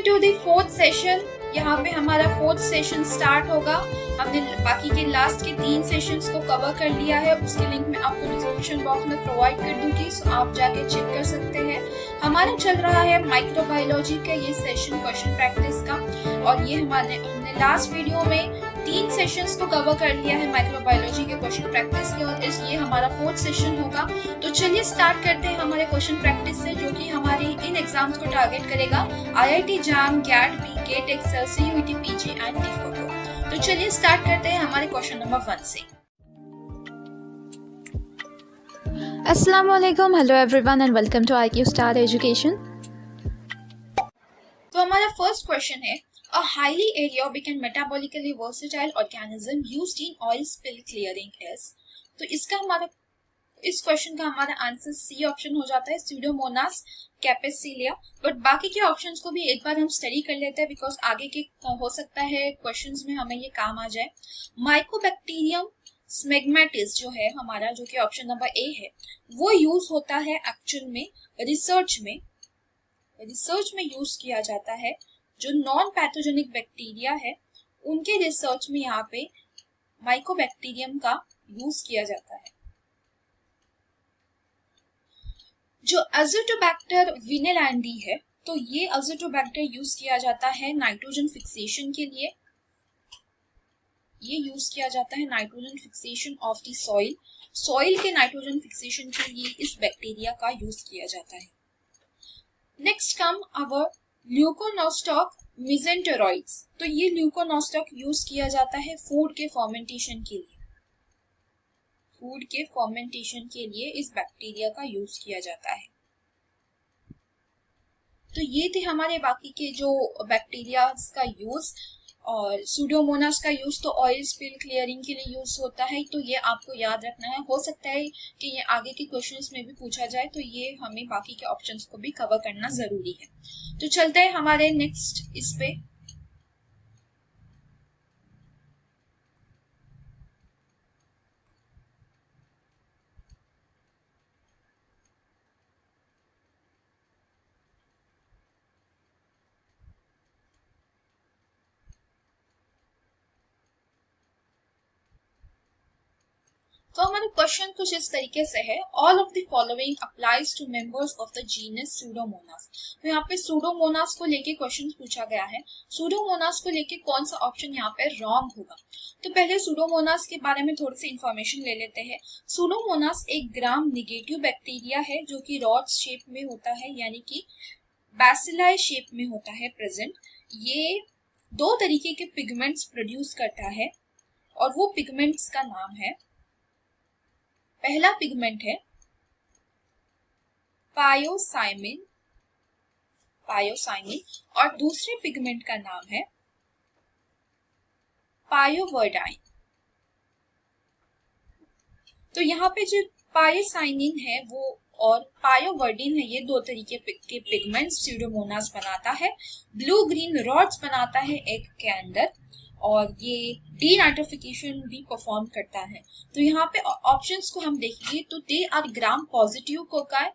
To the fourth session. यहाँ पे हमारा फोर्थ सेशन स्टार्ट होगा। हमने बाकी के लास्ट के 3 सेशंस को कवर कर लिया है। उसके लिंक मैं आपको डिस्क्रिप्शन बॉक्स में प्रोवाइड कर दूंगी, सो आप जाके चेक कर सकते हैं। हमारा चल रहा है माइक्रोबायोलॉजी का ये सेशन क्वेश्चन प्रैक्टिस का, और ये हमने लास्ट वीडियो में 3 सेशंस को कवर कर लिया है माइक्रोबायोलॉजी के क्वेश्चन प्रैक्टिस के, और ये हमारा फोर्थ सेशन होगा। तो चलिए स्टार्ट करते हैं हमारे क्वेश्चन प्रैक्टिस से, जो कि हमारे इन एग्जाम्स को टारगेट करेगा IIT JAM, GAT, BGAT, Excel, CUET, PG and DPHO। तो चलिए स्टार्ट करते हैं हमारे क्वेश्चन नंबर 1 से। Assalamu alaikum, hello everyone and welcome to IQ Star Education। तो हमारा फर्स्ट क्वेश्चन है, a highly aerobic and metabolically versatile organism used in oil spill clearing is। तो इस क्वेश्चन का हमारा आंसर सी ऑप्शन हो जाता है, स्यूडोमोनास कैपेसिलिया। बट बाकी के ऑप्शंस को भी एक बार हम स्टडी कर लेते हैं, बिकॉज आगे के हो सकता है क्वेश्चंस में हमें ये काम आ जाए। माइकोबैक्टीरियम स्मेग्मेटिस जो है हमारा, जो कि ऑप्शन नंबर ए है, वो यूज होता है एक्चुअल में रिसर्च में यूज किया जाता है। जो नॉन पैथोजेनिक बैक्टीरिया है उनके रिसर्च में यहाँ पे माइकोबैक्टीरियम का यूज किया जाता है। जो अज़ोटोबैक्टर विनेलैंडी है, तो ये अज़ोटोबैक्टर यूज किया जाता है नाइट्रोजन फिक्सेशन के लिए। ये यूज किया जाता है nitrogen fixation of the soil के नाइट्रोजन फिक्सेशन के लिए इस बैक्टीरिया का यूज किया जाता है। नेक्स्ट कम अवर ल्यूकोनोस्टॉक मिजेंटेरॉइड्स। तो ये ल्यूकोनोस्टॉक यूज किया जाता है फूड के फर्मेंटेशन के लिए इस बैक्टीरिया का यूज किया जाता है। तो ये थे हमारे बाकी के जो बैक्टीरिया का यूज। और सूडोमोनास का यूज तो ऑयल स्पिल क्लियरिंग के लिए यूज होता है, तो ये आपको याद रखना है। हो सकता है कि ये आगे के क्वेश्चंस में भी पूछा जाए, तो ये हमें बाकी के ऑप्शंस को भी कवर करना जरूरी है। तो चलते हैं हमारे नेक्स्ट इस पे। तो हमारा क्वेश्चन कुछ इस तरीके से है, all of the following applies to members of the genus Pseudomonas. तो यहाँ पे सूडोमोनास को लेके क्वेश्चन पूछा गया है। सूडोमोनास को लेके कौन सा ऑप्शन यहाँ पे रॉन्ग होगा। तो पहले सूडोमोनास के बारे में थोड़ी सी इंफॉर्मेशन ले लेते हैं। सूडोमोनास एक ग्राम निगेटिव बैक्टीरिया है, जो कि रॉड शेप में होता है, यानी कि बैसिलाई शेप में होता है प्रेजेंट। ये 2 तरीके के पिगमेंट्स प्रोड्यूस करता है, और वो पिगमेंट्स का नाम है, पहला पिगमेंट है पायोसाइमिन, और दूसरे पिगमेंट का नाम है पायोवर्डाइन। तो यहाँ पे जो पायोसाइनिन है वो और पायोवर्डिन है, ये 2 तरीके के पिगमेंट्स सूडोमोनास बनाता है। ब्लू ग्रीन रॉड्स बनाता है एग के अंदर, और ये डीनाइट्रिफिकेशन भी परफॉर्म करता है। तो यहाँ पे ऑप्शंस को हम देखेंगे तो they are gram positive cocci.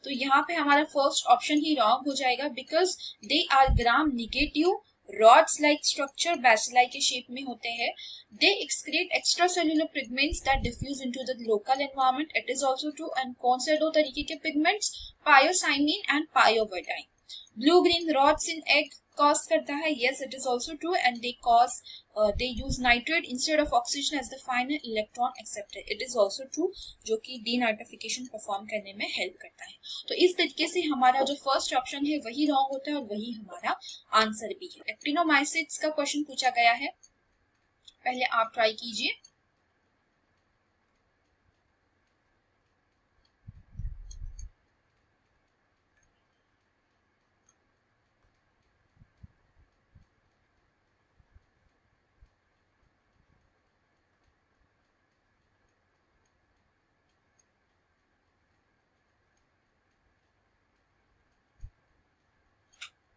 तो यहाँ पे हमारा फर्स्ट ऑप्शन ही रॉन्ग हो जाएगा, because they are gram negative rods like structure bacilli के शेप में होते हैं। They excrete extra cellular pigments that diffuse into the local environment. It is also true. And कौन से 2 तरीके के pigments, pyocyanin and pyoverdine. Blue green rods in egg cause करता है, yes it is also true, and they use nitrate instead of oxygen as the final electron acceptor, it is also true, जो कि denitrification perform करने में help करता है। तो इस तरीके से हमारा जो फर्स्ट ऑप्शन है वही रॉन्ग होता है, और वही हमारा आंसर भी है। एक्टिनोमाइसिट्स का क्वेश्चन पूछा गया है, पहले आप ट्राई कीजिए।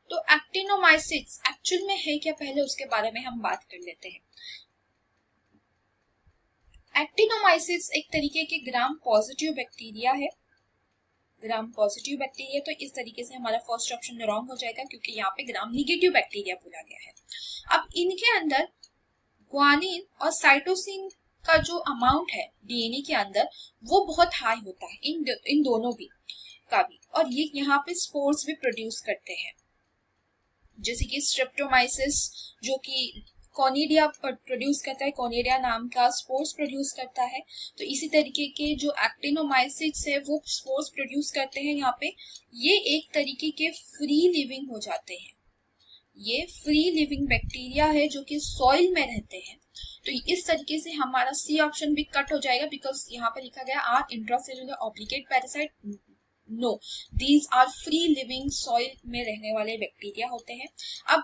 तो एक्टिनोमाइसिट्स एक्चुअल में है क्या, पहले उसके बारे में हम बात कर लेते हैं। एक्टिनोमाइसिट्स एक तरीके के ग्राम पॉजिटिव बैक्टीरिया है, ग्राम पॉजिटिव बैक्टीरिया, तो इस तरीके से हमारा फर्स्ट ऑप्शन रॉन्ग हो जाएगा क्योंकि यहाँ पे ग्राम निगेटिव बैक्टीरिया बोला गया है। अब इनके अंदर ग्वानिन और साइटोसिन का जो अमाउंट है डीएनए के अंदर वो बहुत हाई होता है इन दोनों भी का भी, और ये यहाँ पे स्पोर्स भी प्रोड्यूस करते हैं, जैसे कि स्ट्रेप्टोमाइसिस जो कि कोनिडिया प्रोड्यूस करता है, कोनिडिया नाम का स्पोर्स प्रोड्यूस करता है। तो इसी तरीके के जो एक्टिनोमाइसिट्स है वो स्पोर्स प्रोड्यूस करते हैं यहाँ पे। ये एक तरीके के फ्री लिविंग हो जाते हैं, ये फ्री लिविंग बैक्टीरिया है जो कि सॉइल में रहते हैं। तो इस तरीके से हमारा सी ऑप्शन भी कट हो जाएगा बिकॉज यहाँ पे लिखा गया are intracellular obligate parasite, no, these are free living soil में रहने वाले बैक्टीरिया होते हैं। अब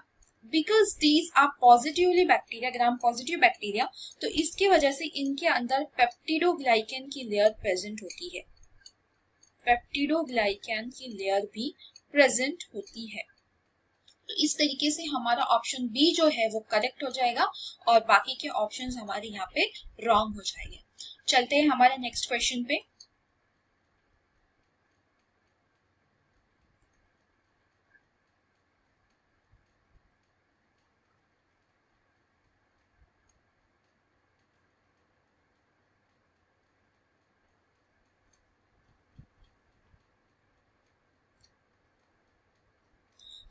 because these are positively bacteria, gram positive bacteria, तो इसकी वजह से इनके अंदर पेप्टिडोग्लाइकन की लेयर प्रेजेंट होती है, पेप्टिडोग्लाइकन की लेयर भी प्रेजेंट होती है। तो इस तरीके से हमारा ऑप्शन बी जो है वो करेक्ट हो जाएगा और बाकी के ऑप्शंस हमारे यहाँ पे रॉन्ग हो जाएंगे। चलते हैं हमारे नेक्स्ट क्वेश्चन पे।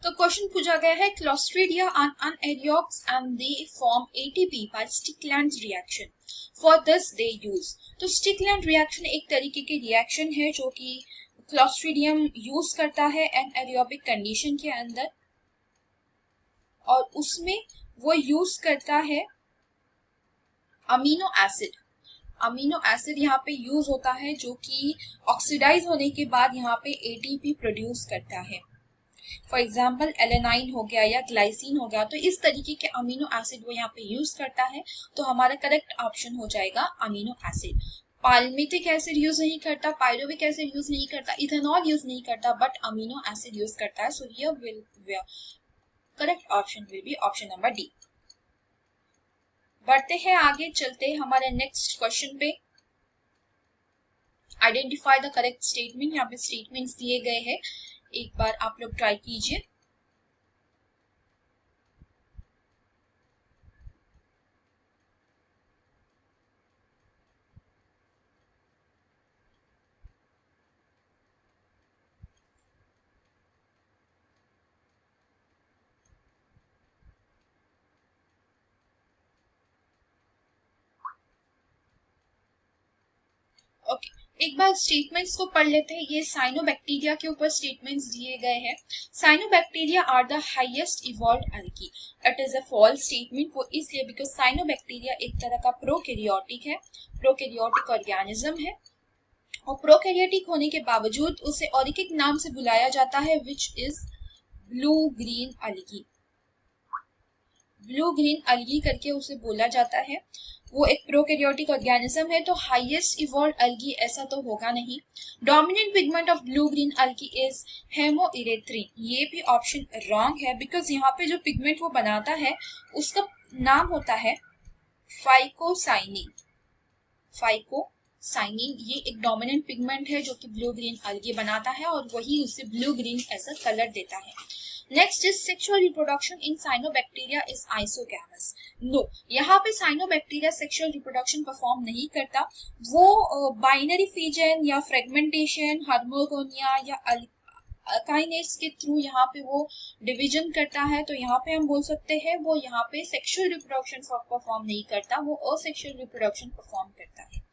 तो क्वेश्चन पूछा गया है clostridia are anaerobes and they form ATP by Stickland reaction, for this they use. तो स्टिकलैंड रिएक्शन एक तरीके की रिएक्शन है जो कि क्लोस्ट्रीडियम यूज करता है एनएरियोबिक कंडीशन के अंदर, और उसमें वो यूज करता है अमीनो एसिड। अमीनो एसिड यहाँ पे यूज होता है जो कि ऑक्सीडाइज होने के बाद यहाँ पे एटीपी प्रोड्यूस करता है। फॉर एग्जाम्पल एलेनाइन हो गया या ग्लाइसिन हो गया, तो इस तरीके के अमीनो एसिड वो यहाँ पे यूज करता है। तो हमारा करेक्ट ऑप्शन हो जाएगा amino acid. Palmitic acid use नहीं करता, पायरोविक एसिड यूज नहीं करता, इथेनॉल यूज नहीं करता, बट अमीनो एसिड यूज करता है। So here will correct option will be option number D. बढ़ते हैं आगे, चलते हैं हमारे नेक्स्ट क्वेश्चन पे। आइडेंटिफाई द करेक्ट स्टेटमेंट, यहाँ पे स्टेटमेंट्स दिए गए हैं, एक बार आप लोग ट्राई कीजिए। ओके, एक बार स्टेटमेंट्स को पढ़ लेते हैं। ये साइनोबैक्टीरिया के ऊपर स्टेटमेंट्स दिए गए हैं। Cyanobacteria are the highest evolved algae. It is a false statement, वो इसलिए बिकॉज साइनोबैक्टीरिया एक तरह का प्रोकैरियोटिक है, प्रोकैरियोटिक ऑर्गेनिज्म है, और प्रोकैरियोटिक होने के बावजूद उसे और एक नाम से बुलाया जाता है which is blue green अलगी। Blue green अलगी करके उसे बोला जाता है। वो एक प्रोकैरियोटिक ऑर्गेनिज्म है, तो हाईएस्ट इवॉल्व्ड अलगी ऐसा तो होगा नहीं। Dominant pigment of blue green algae is haemerythrin, ये भी ऑप्शन रॉन्ग है बिकॉज यहाँ पे जो पिगमेंट वो बनाता है उसका नाम होता है फाइकोसाइनिन। फाइकोसाइनिन ये एक डोमिनेंट पिगमेंट है जो कि ब्लू ग्रीन अलगी बनाता है और वही उसे ब्लू ग्रीन ऐसा कलर देता है। Next is sexual reproduction in cyanobacteria is isogamous. No, यहाँ पे साइनोबैक्टीरिया सेक्सुअल रिप्रोडक्शन परफॉर्म नहीं करता। वो बाइनरी फिजन या फ्रेगमेंटेशन, हार्मोगोनिया या काइनेज के थ्रू यहाँ पे वो डिवीजन करता है। तो यहाँ पे हम बोल सकते हैं वो यहाँ पे सेक्सुअल रिप्रोडक्शन परफॉर्म नहीं करता, वो असेक्सुअल रिप्रोडक्शन परफॉर्म करता है।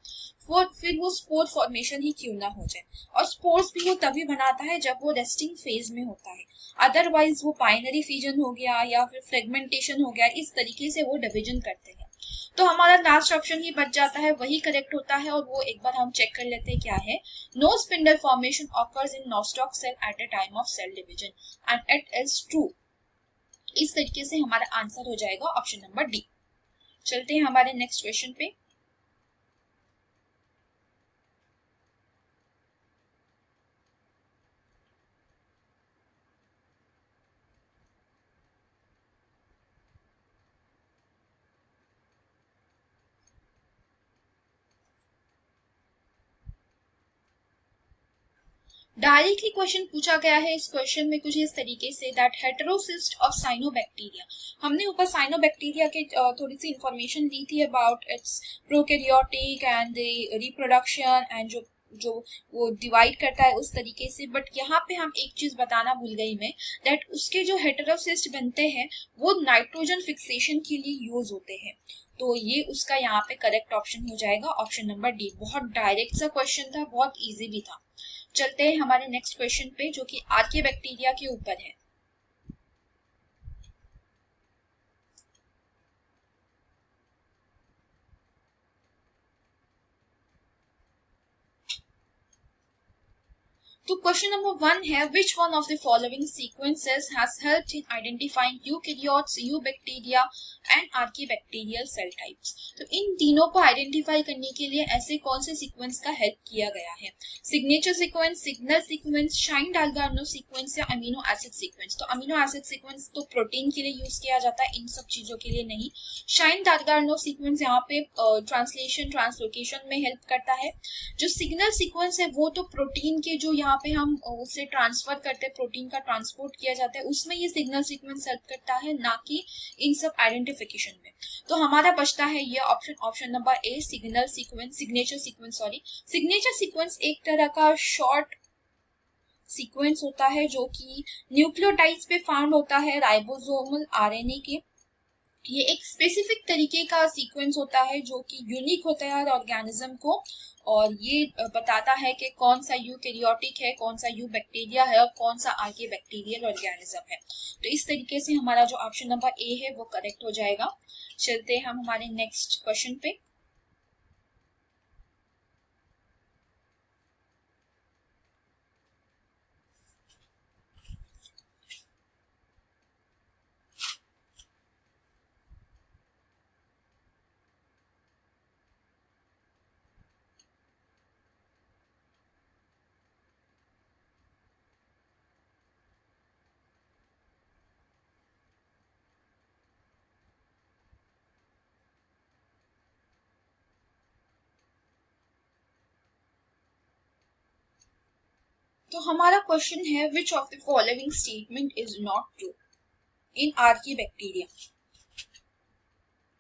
फिर वो स्पोर फॉर्मेशन ही क्यों ना हो जाए, और स्पोर्स भी वो तभी बनाता है जब वो रेस्टिंग फेज में होता है। अदरवाइज वो बाइनरी फिजन हो गया या फिर फ्रेगमेंटेशन हो गया, इस तरीके से वो डिवीजन करते हैं। तो हमारा लास्ट ऑप्शन ही बच जाता है, वही करेक्ट होता है, और वो एक बार हम चेक कर लेते हैं क्या है। No spindle formation occurs in Nostoc cell at the time of cell division and it is true. इस तरीके से हमारा आंसर हो जाएगा ऑप्शन नंबर डी। चलते हैं हमारे नेक्स्ट क्वेश्चन पे। डायरेक्टली क्वेश्चन पूछा गया है इस क्वेश्चन में कुछ इस तरीके से, दैट हेटेरोसिस्ट ऑफ साइनोबैक्टीरिया। हमने ऊपर साइनोबैक्टीरिया के थोड़ी सी इंफॉर्मेशन दी थी about it's prokaryotic and reproduction and जो जो वो डिवाइड करता है उस तरीके से। बट यहाँ पे हम एक चीज बताना भूल गई मैं, दैट उसके जो हेटेरोसिस्ट बनते हैं वो नाइट्रोजन फिक्सेशन के लिए यूज होते हैं। तो ये उसका यहाँ पे करेक्ट ऑप्शन हो जाएगा, ऑप्शन नंबर डी। बहुत डायरेक्ट सा क्वेश्चन था, बहुत इजी भी था। चलते हैं हमारे नेक्स्ट क्वेश्चन पे जो कि आर्कियोबैक्टीरिया के ऊपर है। तो क्वेश्चन नंबर 1 है, which one of the following sequences has helped in identifying eukaryotes, eubacteria and archaebacterial cell types. तो इन तीनों को आइडेंटिफाई करने के लिए ऐसे कौन से सीक्वेंस का हेल्प किया गया है? Signature sequence, signal sequence, Shine Dalgarno sequence या अमीनो एसिड सीक्वेंस। तो अमीनो एसिड सीक्वेंस तो प्रोटीन के लिए यूज किया जाता है, इन सब चीजों के लिए नहीं। शाइन डालगार्नो सीक्वेंस यहाँ पे ट्रांसलेशन ट्रांसलोकेशन में हेल्प करता है। जो सिग्नल सीक्वेंस है वो तो प्रोटीन के जो यहाँ पे हम उसे ट्रांसफर करते हैं, प्रोटीन का ट्रांसपोर्ट किया जाता है, उसमें ये सिग्नल सीक्वेंस हेल्प करता है, ना कि इन सब आइडेंटिफिकेशन में। तो हमारा बचता है ये ऑप्शन, ऑप्शन नंबर ए, signal sequence, signature sequence sorry. Signature sequence एक तरह का शॉर्ट सीक्वेंस होता है जो कि न्यूक्लियोटाइड्स पे फाउंड होता है, राइबोसोमल आरएनए के। ये एक स्पेसिफिक तरीके का सीक्वेंस होता है जो कि यूनिक होता है हर ऑर्गेनिज्म को, और ये बताता है कि कौन सा यूकैरियोटिक है, कौन सा यूबैक्टीरिया है और कौन सा आर्किबैक्टीरियल ऑर्गेनिज्म है। तो इस तरीके से हमारा जो ऑप्शन नंबर ए है वो करेक्ट हो जाएगा। चलते हैं हम हमारे नेक्स्ट क्वेश्चन पे। तो हमारा क्वेश्चन है, विच of the following statement is not true in archaebacteria.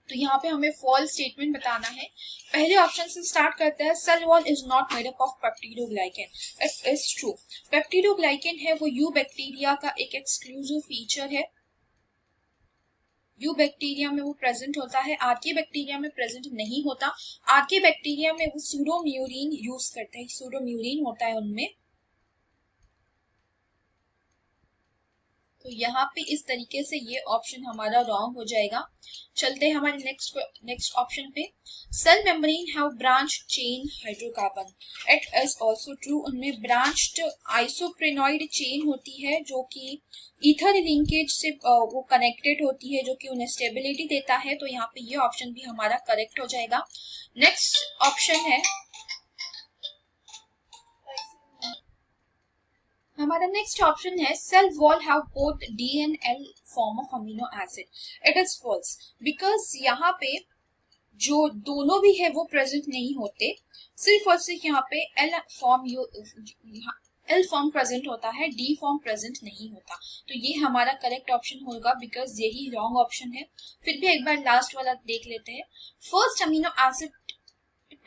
तो यहाँ पे हमें फॉल्स स्टेटमेंट बताना है। पहले ऑप्शन से स्टार्ट करते हैं, cell wall is not made up of peptidoglycan. It is true. Peptidoglycan है वो यू बैक्टीरिया का एक एक्सक्लूसिव फीचर है, यू बैक्टीरिया में वो प्रेजेंट होता है, आर्की बैक्टीरिया में प्रेजेंट नहीं होता। आर्की बैक्टीरिया में वो सूडोम्यूरिन यूज करते हैं, सूडोम्यूरिन होता है उनमें। तो यहाँ पे इस तरीके से ये ऑप्शन हमारा रॉन्ग हो जाएगा। चलते हैं हमारे नेक्स्ट ऑप्शन पे। Cell membrane have branched chain hydrocarbon. It is also true. उनमें ब्रांच्ड आइसोप्रेनॉइड चेन होती है जो कि ईथर लिंकेज से वो कनेक्टेड होती है, जो कि उन्हें स्टेबिलिटी देता है। तो यहाँ पे ये ऑप्शन भी हमारा करेक्ट हो जाएगा। नेक्स्ट ऑप्शन है हमारा नेक्स्ट ऑप्शन है, cell wall have both D and L form of amino acid. It is false, because यहाँ पे जो दोनों भी है वो प्रेजेंट नहीं होते, सिर्फ और सिर्फ यहाँ पे एल फॉर्म प्रेजेंट होता है, डी फॉर्म प्रेजेंट नहीं होता। तो ये हमारा करेक्ट ऑप्शन होगा, बिकॉज यही रॉन्ग ऑप्शन है। फिर भी एक बार लास्ट वाला देख लेते हैं। First amino acid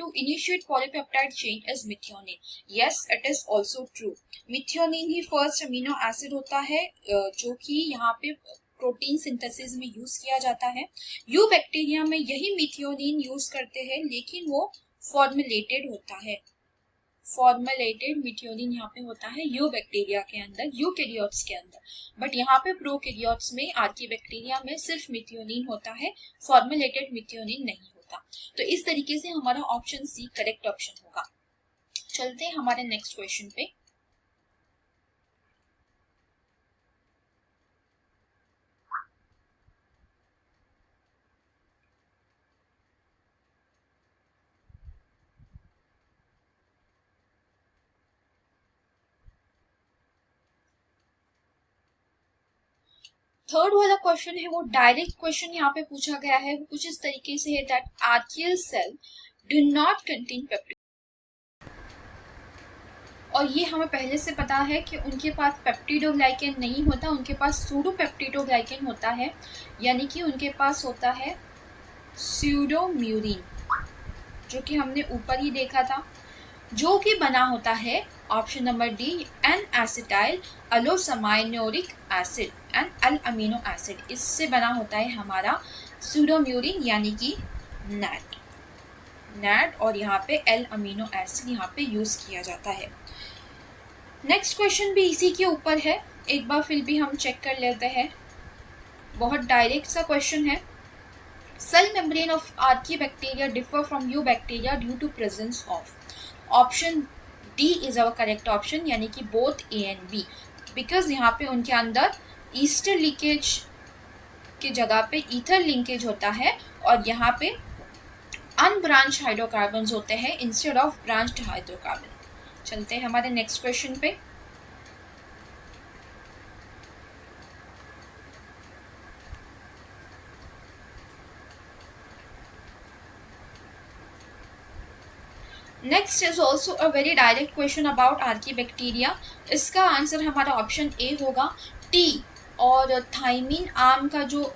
to initiate polypeptide chain is methionine. Yes, it is also true. Methionine he first amino acid होता है जो कि यहाँ पे प्रोटीन सिंथेसिस में यूज किया जाता है। यू बैक्टीरिया में यही मिथियोनिन यूज करते हैं, लेकिन वो फॉर्मुलेटेड होता है, फॉर्मुलेटेड मिथियोनिन यहाँ पे होता है यू बैक्टीरिया के अंदर, यूकैरियोट्स के अंदर। बट यहाँ पे प्रोकैरियोट्स में, आर्किबैक्टीरिया में सिर्फ मिथियोनिन होता है, फॉर्मुलेटेड मिथियोनिन नहीं होता। तो इस तरीके से हमारा ऑप्शन सी करेक्ट ऑप्शन होगा। चलते हैं हमारे नेक्स्ट क्वेश्चन पे। थर्ड वाला क्वेश्चन है वो डायरेक्ट क्वेश्चन यहाँ पे पूछा गया है, वो कुछ इस तरीके से है, that archaeal cell do not contain peptide और ये हमें पहले से पता है कि उनके पास पेप्टिडोग्लाइकेन नहीं होता, उनके पास सूडोपेप्टिडोग्लाइकेन होता है, यानी कि उनके पास होता है स्यूडोम्यूरिन, जो कि हमने ऊपर ही देखा था, जो कि बना होता है option number D N acetyl talosaminuronic acid and L amino acid, इससे बना होता है हमारा स्यूडोम्यूरिन यानी कि नैट, और यहाँ पे एल अमीनो एसिड यहाँ पे यूज किया जाता है। नेक्स्ट क्वेश्चन भी इसी के ऊपर है, एक बार फिर भी हम चेक कर लेते हैं, बहुत डायरेक्ट सा क्वेश्चन है। Cell membrane of archaebacteria differ from eubacteria due to presence of, option D is our correct option, यानी कि both A and B, because यहाँ पे उनके अंदर ईस्टर लीकेज की जगह पे ईथर लिंकेज होता है, और यहाँ पे अनब्रांच हाइड्रोकार्बन होते हैं इंस्टेड ऑफ ब्रांच्ड हाइड्रोकार्बन। चलते हैं हमारे नेक्स्ट क्वेश्चन पे। Next is also a very direct question about archaebacteria. इसका आंसर हमारा ऑप्शन ए होगा, टी और थाइमिन आर्म का जो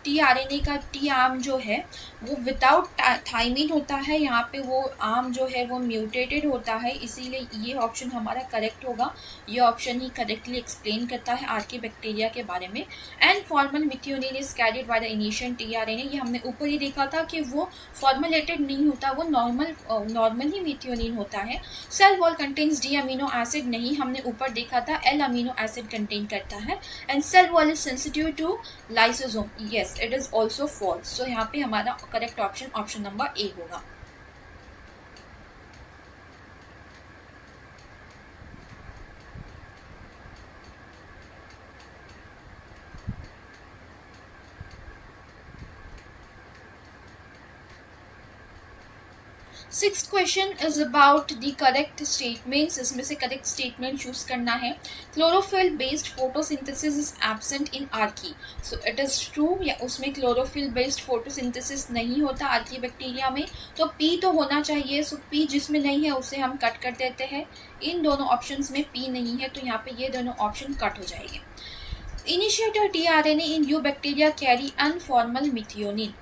टी आर एन ए का टी आर्म जो है वो विदाउट थाइमिन होता है, यहाँ पे वो आर्म जो है वो म्यूटेटेड होता है, इसीलिए ये ऑप्शन हमारा करेक्ट होगा। ये ऑप्शन ही करेक्टली एक्सप्लेन करता है आर्कीबैक्टीरिया के बारे में। And formyl methionine is carried by the initial T R N A, ये हमने ऊपर ही देखा था कि वो फॉर्मुलेटेड नहीं होता, वो नॉर्मल ही मिथियोनिन होता है। Cell wall contains D amino acid, नहीं, हमने ऊपर देखा था एल अमीनो एसिड कंटेन करता है। And cell wall is sensitive to lysosome, yes it is also false. So यहाँ पे हमारा correct option option number A होगा। Sixth question is about the correct statements, इसमें से करेक्ट स्टेटमेंट चूज करना है। Chlorophyll based photosynthesis is absent in archaea, so it is true, या उसमें क्लोरोफिल बेस्ड फोटोसिंथेसिस नहीं होता आर्कीबैक्टीरिया में, तो पी तो होना चाहिए। सो पी जिसमें नहीं है उसे हम कट कर देते हैं, इन दोनों ऑप्शंस में पी नहीं है, तो यहाँ पे ये दोनों ऑप्शन कट हो जाएंगे। Initiator tRNA in eubacteria carry n formyl methionine,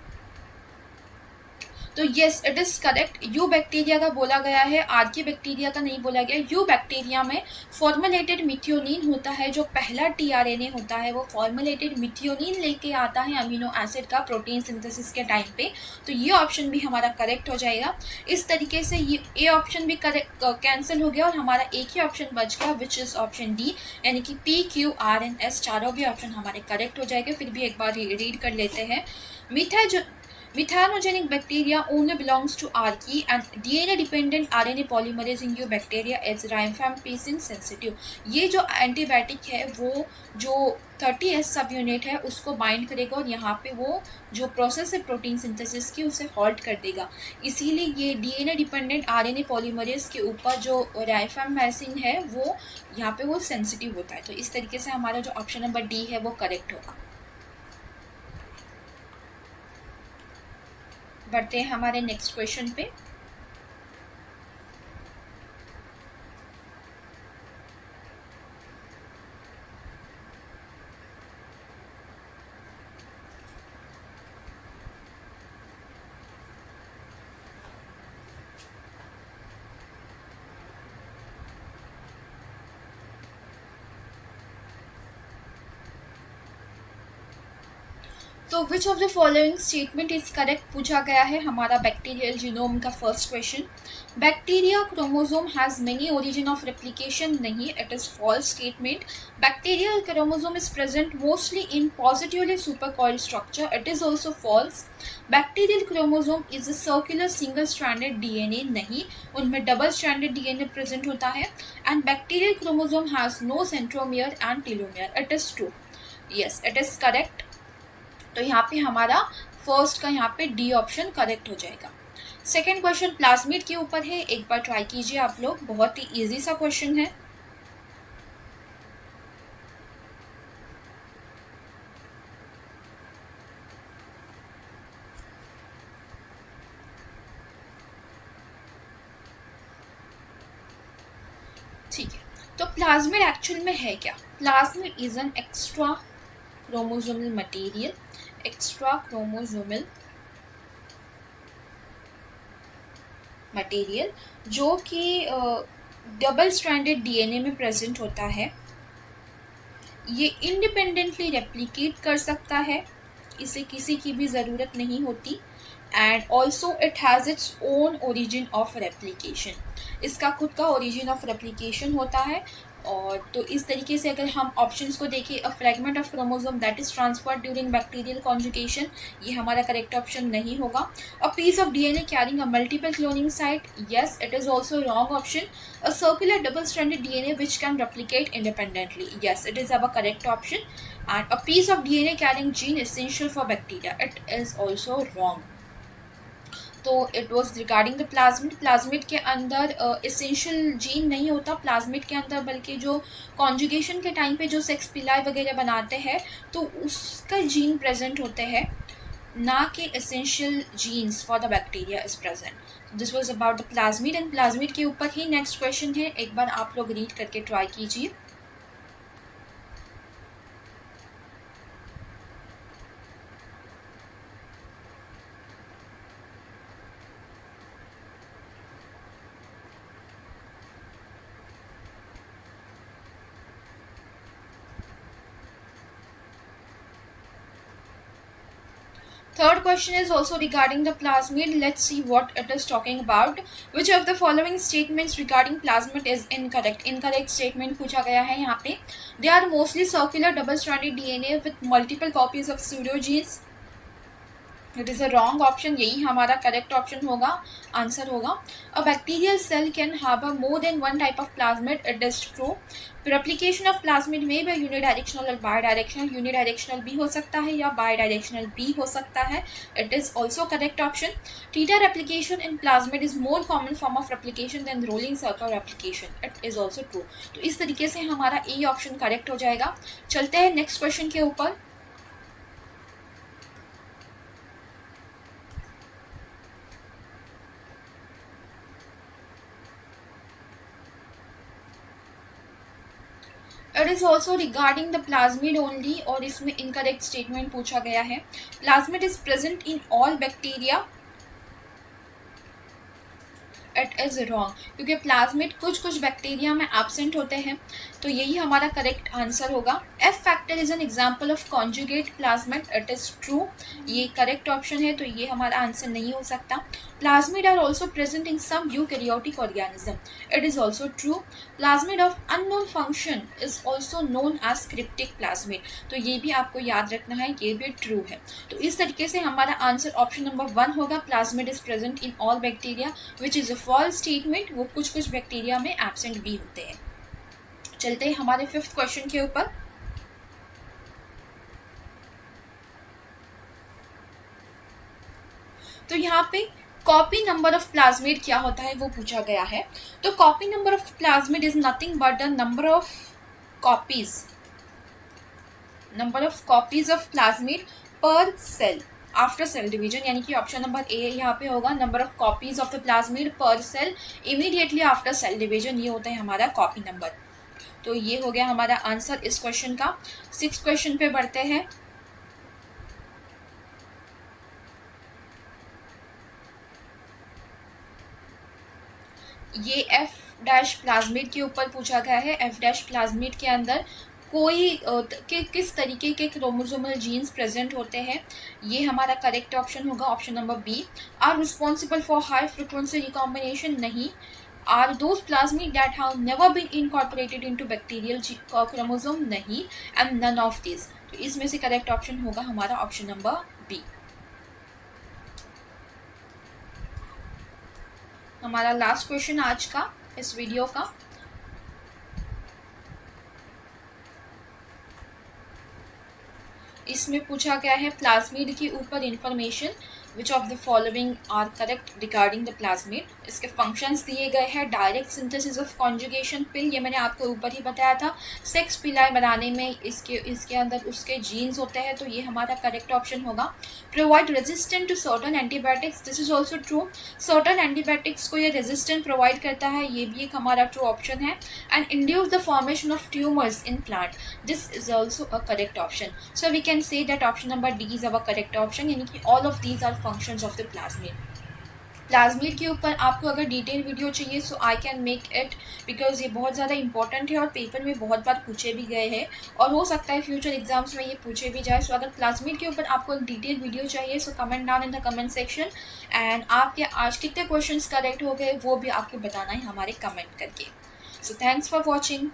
तो yes it is correct, eubacteria का बोला गया है, आर्की बैक्टीरिया का नहीं बोला गया। यू बैक्टीरिया में फॉर्मुलेटेड मिथियोनिन होता है, जो पहला टीआरएनए होता है वो फॉर्मुलेटेड मिथियोनिन लेके आता है अमीनो एसिड का प्रोटीन सिंथेसिस के टाइम पे, तो ये ऑप्शन भी हमारा करेक्ट हो जाएगा। इस तरीके से ये ए ऑप्शन भी करेक्ट कैंसिल हो गया और हमारा एक ही ऑप्शन बच गया विच इज ऑप्शन डी, यानी कि P Q R N S चारों भी ऑप्शन हमारे करेक्ट हो जाएंगे। फिर भी एक बार रीड कर लेते हैं। Methanogenic bacteria only belongs to archaea and DNA-dependent RNA polymerase in your bacteria is rifampicin sensitive. ये जो एंटीबायोटिक है वो जो 30S सब यूनिट है उसको बाइंड करेगा और यहाँ पे वो जो प्रोसेस है प्रोटीन सिंथेसिस की उसे हॉल्ट कर देगा, इसीलिए ये DNA डिपेंडेंट RNA पॉलीमरेज के ऊपर जो राइफाम्पाइसिन है वो यहाँ पे वो सेंसिटिव होता है। तो इस तरीके से हमारा जो ऑप्शन नंबर डी है वो करेक्ट होगा। बढ़ते हैं हमारे नेक्स्ट क्वेश्चन पे। तो which of the following statement is correct पूछा गया है हमारा बैक्टीरियल जीनोम का first question. Bacteria chromosome has many origin of replication, नहीं, it is false statement. Bacterial chromosome is present mostly in positively supercoiled structure, it is also false. Bacterial chromosome is a circular single stranded DNA, नहीं, उनमें double stranded DNA present होता है। And bacterial chromosome has no centromere and telomere, it is true, yes it is correct. तो यहाँ पे हमारा first का यहाँ पे डी ऑप्शन करेक्ट हो जाएगा। सेकेंड क्वेश्चन प्लाज्मिड के ऊपर है, एक बार ट्राई कीजिए आप लोग, बहुत ही इजी सा क्वेश्चन है। ठीक है, तो प्लाज्मिड एक्चुअल में है क्या? Plasmid is an extra chromosomal material, extra chromosomal material जो कि डबल स्ट्रैंडेड डीएनए में प्रेजेंट होता है। ये इंडिपेंडेंटली रेप्लिकेट कर सकता है, इसे किसी की भी ज़रूरत नहीं होती। And also it has its own origin of replication, इसका खुद का ओरिजिन ऑफ रेप्लिकेशन होता है। और तो इस तरीके से अगर हम ऑप्शंस को देखें, a fragment of chromosome that is transferred during bacterial conjugation, ये हमारा करेक्ट ऑप्शन नहीं होगा। A piece of DNA carrying a multiple cloning site, yes it is also wrong option. A circular double stranded DNA which can replicate independently, yes it is our correct option. And a piece of DNA carrying gene essential for bacteria, it is also wrong. तो it was regarding the plasmid. Plasmid के अंदर essential gene नहीं होता plasmid के अंदर, बल्कि जो conjugation के टाइम पे जो सेक्स पिलाई वगैरह बनाते हैं तो उसका जीन प्रेजेंट होते हैं, ना कि essential genes for the bacteria is present. This was about the plasmid. And plasmid के ऊपर ही नेक्स्ट क्वेश्चन है, एक बार आप लोग रीड करके ट्राई कीजिए। Third question is also regarding the plasmid. Let's see what it is talking about. Which of the following statements regarding plasmid is incorrect? Incorrect statement पूछा गया है यहाँ पे. They are mostly circular double-stranded DNA with multiple copies of pseudogenes. It is a wrong option. यही हमारा correct option होगा, answer होगा. A bacterial cell can harbor more than one type of plasmid. It is true. Replication of plasmid may be unidirectional or bidirectional. Unidirectional भी हो सकता है या bidirectional भी हो सकता है. It is also correct option. Theta replication in plasmid is more common form of replication than rolling circle replication. It is also true. तो इस तरीके से हमारा A option correct हो जाएगा. चलते हैं next question के ऊपर. It is also regarding the plasmid only, और इसमें इनकरेक्ट स्टेटमेंट पूछा गया है. Plasmid is present in all bacteria, it is wrong, क्योंकि प्लाज्मिड कुछ कुछ बैक्टीरिया में एब्सेंट होते हैं, तो यही हमारा करेक्ट आंसर होगा. F factor is an example of conjugate plasmid, it is true, ये करेक्ट ऑप्शन है, तो ये हमारा आंसर नहीं हो सकता. Plasmid are also present in some eukaryotic organism, it is also true. Plasmid of unknown function is also known as cryptic plasmid, तो ये भी आपको याद रखना है, ये भी ट्रू है. तो इस तरीके से हमारा आंसर ऑप्शन नंबर 1 होगा. Plasmid is present in all bacteria, which is a false statement. वो कुछ कुछ बैक्टीरिया में एब्सेंट भी होते हैं. चलते हैं हमारे 5th क्वेश्चन के ऊपर. तो यहाँ पे कॉपी नंबर ऑफ प्लाज्मिड क्या होता है वो पूछा गया है. तो copy number of plasmid is nothing but the number of copies of plasmid per cell after cell division, यानी कि ऑप्शन नंबर ए यहाँ पे होगा. Number of copies of the plasmid per cell immediately after cell division, ये होता है हमारा copy number. तो ये हो गया हमारा आंसर इस क्वेश्चन का. 6th क्वेश्चन पे बढ़ते हैं. ये एफ डैश प्लाज्मिड के ऊपर पूछा गया है. एफ डैश प्लाज्मिड के अंदर कोई किस तरीके के क्रोमोसोमल जीन्स प्रेजेंट होते हैं, ये हमारा करेक्ट ऑप्शन होगा, option number B. Are responsible for high frequency recombination, नहीं. Are those plasmid that have never been incorporated into bacterial chromosome, नहीं. And none of these, तो इसमें से करेक्ट ऑप्शन होगा हमारा ऑप्शन नंबर बी. हमारा last question आज का इस वीडियो का. इसमें पूछा गया है प्लाज्मिड के ऊपर information. Which of the following are correct regarding the plasmid. इसके फंक्शंस दिए गए हैं। Direct synthesis of conjugation pili, ये मैंने आपको ऊपर ही बताया था। सेक्स पिलाई बनाने में इसके अंदर उसके जीन्स होते हैं, तो ये हमारा करेक्ट ऑप्शन होगा। Provide resistant to certain antibiotics, this is also true. Certain antibiotics को ये रेजिस्टेंट प्रोवाइड करता है, ये भी एक हमारा ट्रू ऑप्शन है। And induce the formation of tumours in plant, this is also a correct option. So we can say that option number D is our correct option, यानी कि all of these are functions of the plasmid. Plasmid के ऊपर आपको अगर detail video चाहिए so I can make it, because ये बहुत ज़्यादा इंपॉर्टेंट है और पेपर में बहुत बार पूछे भी गए हैं और हो सकता है फ्यूचर एग्जाम्स में ये पूछे भी जाए। सो अगर प्लाज्मिड के ऊपर आपको एक डिटेल वीडियो चाहिए so comment down in the comment section, and आपके आज कितने क्वेश्चंस करेक्ट हो गए वो भी आपको बताना है हमारे कमेंट करके। So thanks for watching.